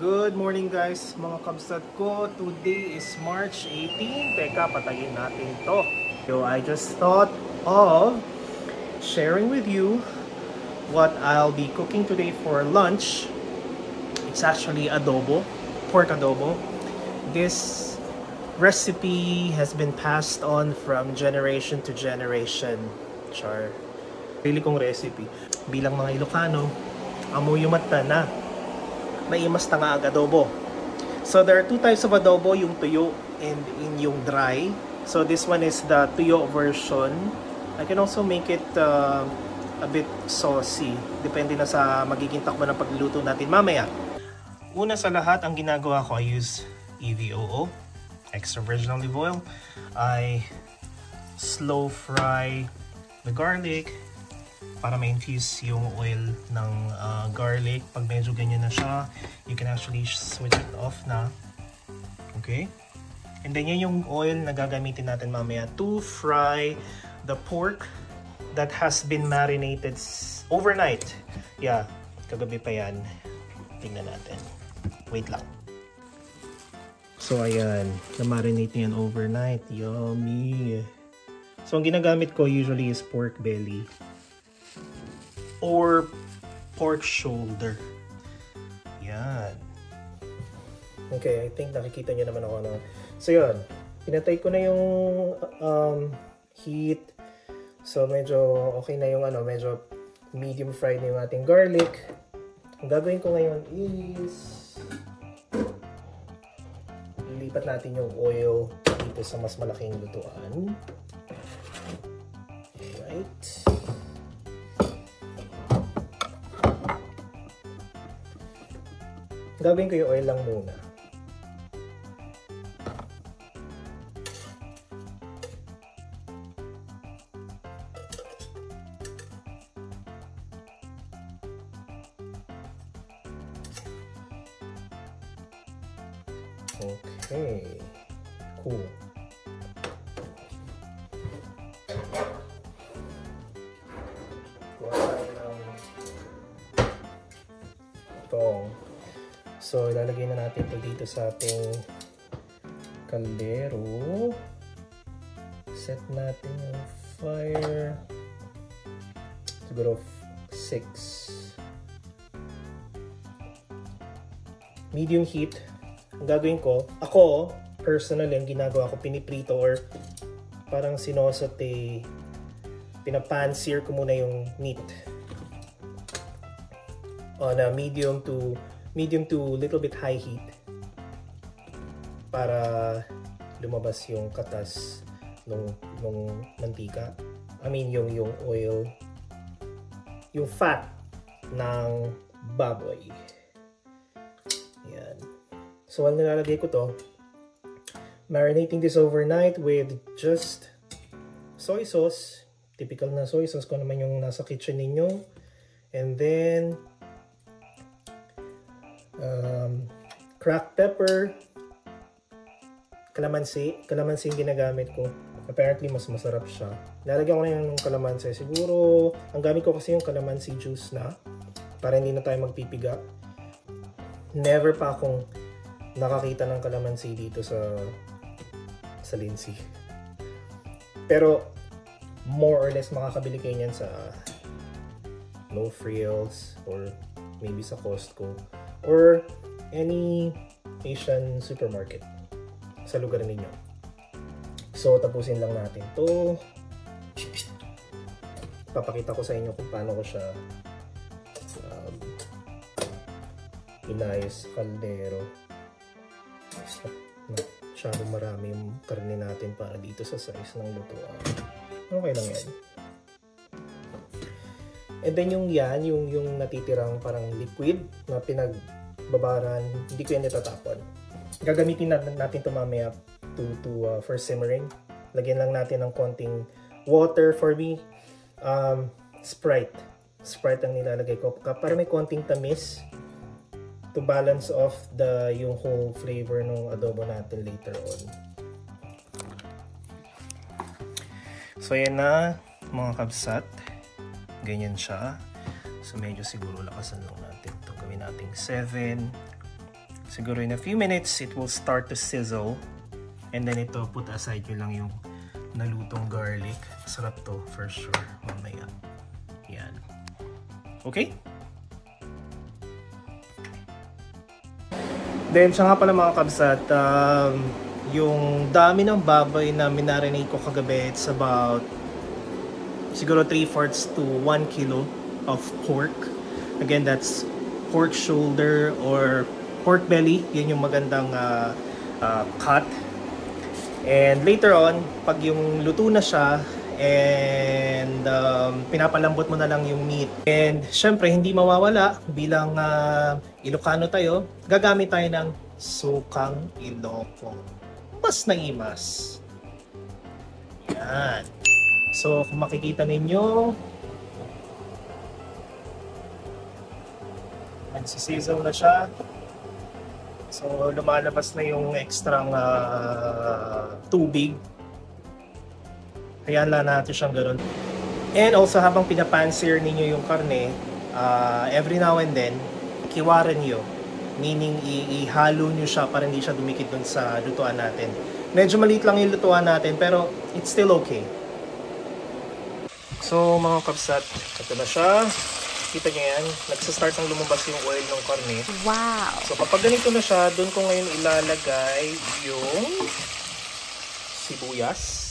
Good morning guys, mga kabsat ko. Today is March 18. Teka, patayin natin to. So I just thought of sharing with you what I'll be cooking today for lunch. It's actually adobo, pork adobo. This recipe has been passed on from generation to generation. Char. Pili kong recipe. Bilang mga Ilocano, amoy yung mata na maimas na nga ang adobo. So there are two types of adobo, yung tuyo and yung dry. So this one is the tuyo version. I can also make it a bit saucy. Depende na sa magiging takbo ng pagluluto natin mamaya. Una sa lahat, ang ginagawa ko, I use EVOO, extra virgin olive oil. I slow fry the garlic para ma-infuse yung oil ng garlic. Pag medyo ganyan na siya, you can actually switch it off na. Okay? And then yan yung oil na gagamitin natin mamaya to fry the pork that has been marinated overnight. Yeah, kagabi pa yan. Tingnan natin. Wait lang. So ayan, na-marinate niyan overnight. Yummy! So ang ginagamit ko usually is pork belly or pork shoulder. Yan. Okay, I think nakikita niyo naman ako. So yun, pinatay ko na yung heat. So medyo okay na yung medyo medium fried na yung ating garlic. Ang gagawin ko ngayon is ilipat natin yung oil dito sa mas malaking lutuan. Alright. Gagawin ko yung oil lang muna. Okay. Cool. So, ilalagay na natin ito dito sa ating kaldero. Set natin yung fire. Siguro 6. Medium heat. Ang gagawin ko, ako, personally, ang ginagawa ko, piniprito or parang sinosate, pinapan-sear ko muna yung meat. On a medium to little bit high heat para lumabas yung katas nung mantika. I mean yung oil, yung fat ng baboy. Yan. So ang nilalagay ko to, marinating this overnight with just soy sauce. Typical na soy sauce ko naman yung nasa kitchen ninyo. And then cracked pepper, kalamansi yung ginagamit ko. Apparently mas masarap siya. Lalagyan ko na yung kalamansi. Siguro ang gamit ko kasi yung kalamansi juice na para hindi na tayo magpipiga. Never pa akong nakakita ng kalamansi dito sa Lindsay. Pero more or less makakabili kayo niyan sa No Frills or maybe sa Costco or any Asian supermarket sa lugar ninyo. So, tapusin lang natin to. Papakita ko sa inyo kung paano ko siya inayos sa kaldero. Masyadong marami yung karne natin para dito sa size ng lutuan. Okay lang yan. And then yung natitirang parang liquid na pinagbabaran, hindi ko yan itatapon. Gagamitin natin ito mamaya for simmering. Lagyan lang natin ng konting water. For me, Sprite. Sprite ang nilalagay ko para may konting tamis to balance off yung whole flavor ng adobo natin later on. So yan na mga kabsat. Ganyan siya. So medyo siguro lakasan lang natin ito. Gawin natin 7. Siguro in a few minutes, it will start to sizzle. And then ito, put aside nyo lang yung nalutong garlic. Sarap to, for sure. Mamaya. Yan. Okay? Then, siya nga pala mga kabsat, yung dami ng baboy na minarinate ko kagabi, it's about siguro 3/4 to 1 kilo of pork. Again, that's pork shoulder or pork belly. Yun yung magandang cut. And later on, pag yung luto na siya, and pinapalambot mo na lang yung meat. And syempre, hindi mawawala bilang Ilocano tayo, gagamit tayo ng sukang Iloco. Mas naimas. Yan. So, kung makikita ninyo, nagsisizzle na siya. So, lumalabas na yung extrang tubig. Hayaan lang natin siyang gano'n. And also, habang pinapansear ninyo yung karne, every now and then, kiwaran nyo. Meaning, ihalo nyo siya para hindi siya dumikit dun sa lutuan natin. Medyo maliit lang yung lutuan natin, pero it's still okay. So, mga kabsat, ito na siya. Kita nyo yan, nagsastart ng lumabas yung oil ng karne. Wow! So, kapag ganito na siya, dun ko ngayon ilalagay yung sibuyas.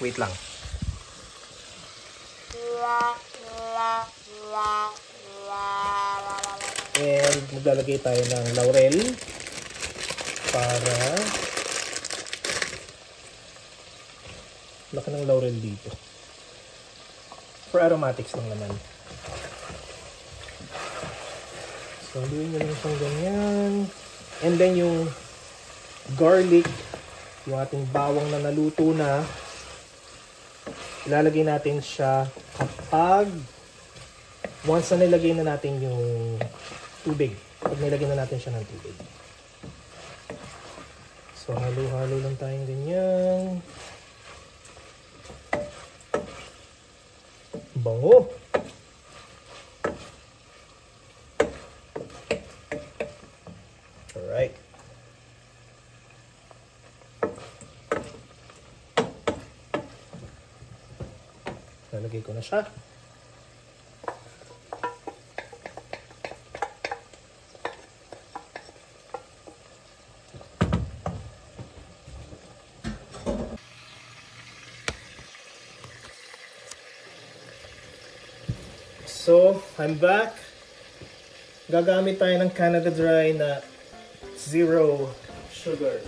Wait lang. And maglalagay tayo ng laurel para laki ng laurel dito. For aromatics lang naman. So, haluin nyo lang siyang ganyan. And then yung garlic, yung ating bawang na naluto na, ilalagay natin siya kapag once na nilagay na natin yung tubig. Pag nilagay na natin siya ng tubig. So, halo-halo lang tayong ganyan. Bango! Alright. Lalagay ko na siya. So, I'm back. Gagamit tayo ng Canada Dry na zero sugar.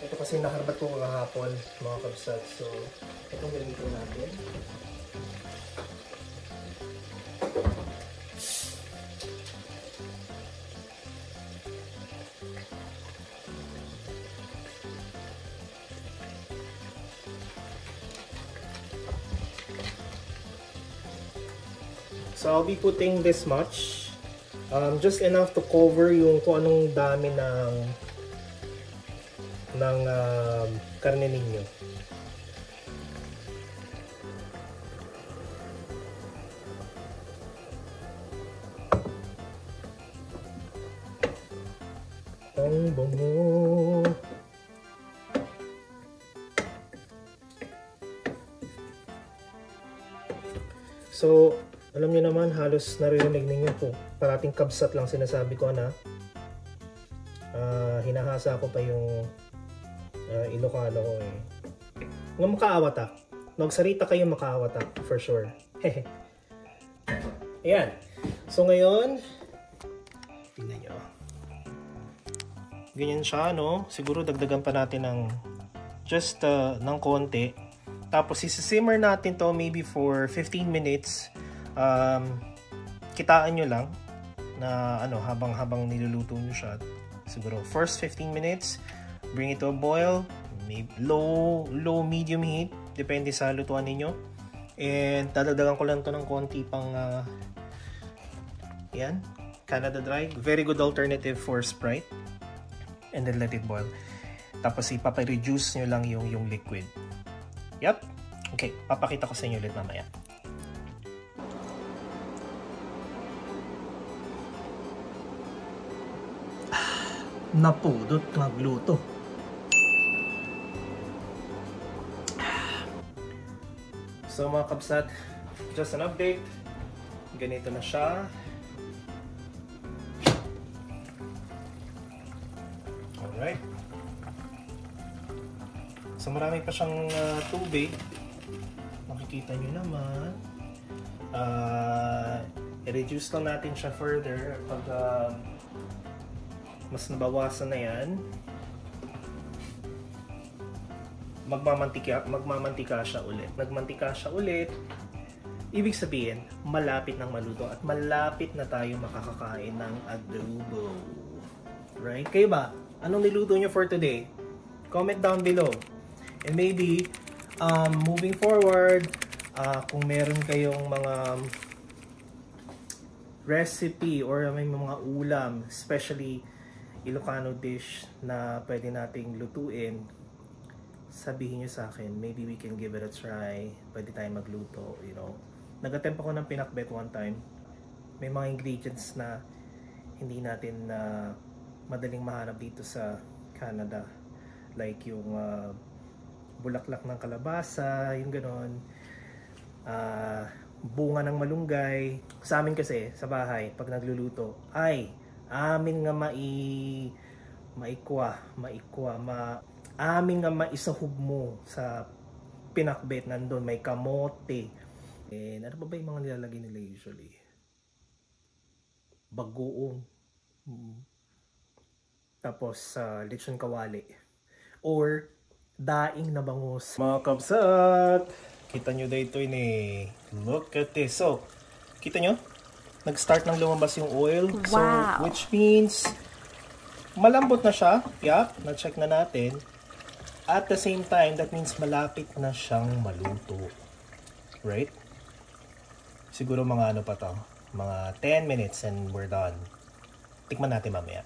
Ito kasi nakarbat ko kahapon, mga kabsat. So, itong ganito natin. So, I'll be putting this much. Just enough to cover yung kung anong dami ng karne ninyo. Ang bango. So, alam niyo naman, halos naririnig ninyo po. Parating kabsat lang sinasabi ko na. Hinahasa ko pa yung Ilocano ko eh. Nga makaawatak. Magsarita kayo makaawatak, for sure. Ayan. So ngayon, tingnan nyo. Ganyan siya, no? Siguro dagdagan pa natin ng just ng konti. Tapos isi-simmer natin to maybe for 15 minutes. Kitaan nyo lang na habang niluluto nyo siya. Siguro first 15 minutes, bring it to a boil, maybe low medium heat, depende sa lutuan ninyo. And dadagdagan ko lang to ng konti pang yan, Canada Dry, very good alternative for Sprite. And then let it boil. Tapos ipapa-reduce nyo lang yung liquid. Yep. Okay, papakita ko sa inyo ulit mamaya. napudot nagluto. So mga kabsat, just an update. Ganito na siya. Alright. So marami pa siyang tubig. Makikita nyo naman. I-reduce lang natin siya further pag mas nabawasan na yan. Magmamantika siya ulit. Nagmantika siya ulit. Ibig sabihin, malapit ng maluto at malapit na tayo makakakain ng adobo. Right? Kayo ba? Anong niluto nyo for today? Comment down below. And maybe, moving forward, kung meron kayong mga recipe or may mga ulam, especially Ilocano dish na pwede nating lutuin, sabihin nyo sa akin. Maybe we can give it a try. Pwede tayong magluto, you know. Nag-attempt ako ng pinakbet one time. May mga ingredients na hindi natin madaling mahanap dito sa Canada. Like yung bulaklak ng kalabasa, yung ganon. Bunga ng malunggay. Sa amin kasi, sa bahay, pag nagluluto, ay, amin nga amin nga maisahub mo sa pinakbet. Nandun may kamote. And ano ba yung mga nilalagay nila usually? Bagoong. Tapos lechon kawali. Or daing na bangus. Mga kabsat! Kita nyo dito yun eh. Look at this. So, kita nyo? Nag-start nang lumabas yung oil. Wow. So, which means malambot na siya. Yup, na-check na natin. At the same time, that means malapit na siyang maluto. Right? Siguro mga ano pa to? Mga 10 minutes and we're done. Tikman natin mamaya.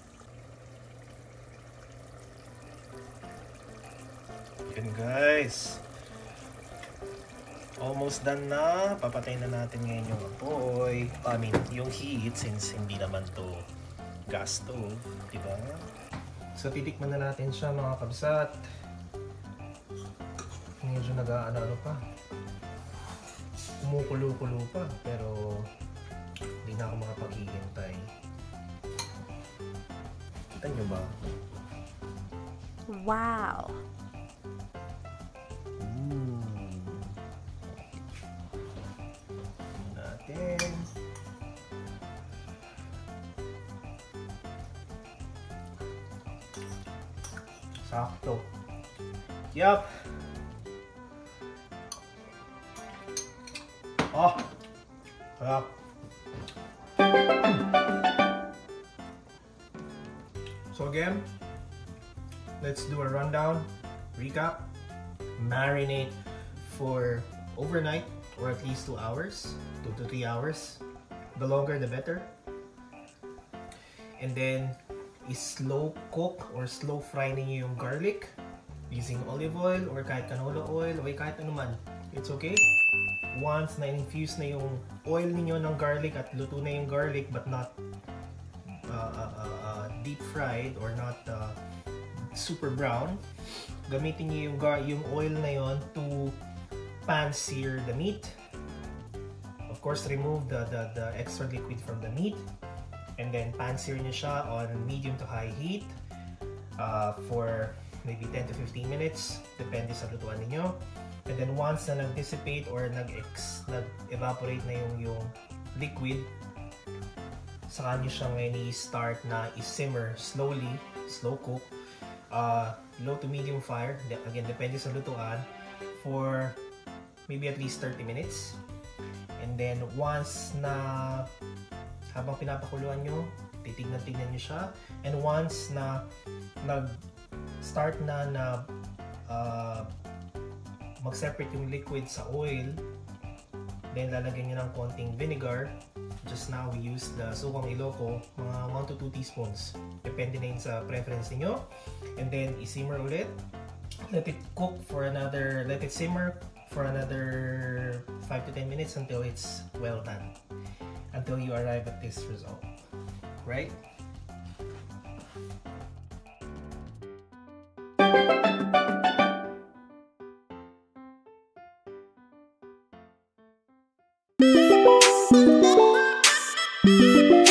Yan guys. Almost done na. Papatayin na natin ngayon yung apoy. I mean, yung heat since hindi naman to gas stove. Diba? So, titikman na natin siya mga kabsat. Medyo nag-ano pa. Kumukulo-kulo pa. Pero, hindi na ako makapaghihintay. Kita nyo ba? Wow! Natin. Sakto. Yup. Oh. Sarap. So again, let's do a rundown, recap, marinate for overnight or at least 2 hours, 2 to 3 hours. The longer the better. And then, slow cook or slow fry ninyo yung garlic using olive oil or kahit canola oil o kahit ano man. It's okay. Once na-infuse na yung oil ninyo ng garlic at luto na yung garlic but not deep fried or not super brown, gamitin niyo yung oil na yon to pan sear the meat. Of course, remove the extra liquid from the meat and then pan sear niyo siya on medium to high heat for maybe 10 to 15 minutes depende sa lutuan niyo. And then once na nag-dissipate or nag-evaporate na yung liquid, saka nyo siyang i-start na i-simmer slowly, slow cook, low to medium fire, again depende sa lutuan, for maybe at least 30 minutes. And then once na habang pinapakuluan nyo, titignan-tignan nyo siya. And once na nag-start na mag-separate yung liquid sa oil, then lalagyan nyo ng konting vinegar. Just now we used the sukang Iloco, mga 1 to 2 teaspoons. Depende na yun sa preference niyo. And then i-simmer ulit. Let it simmer for another 5 to 10 minutes until it's well done. Until you arrive at this result. Right? Bye!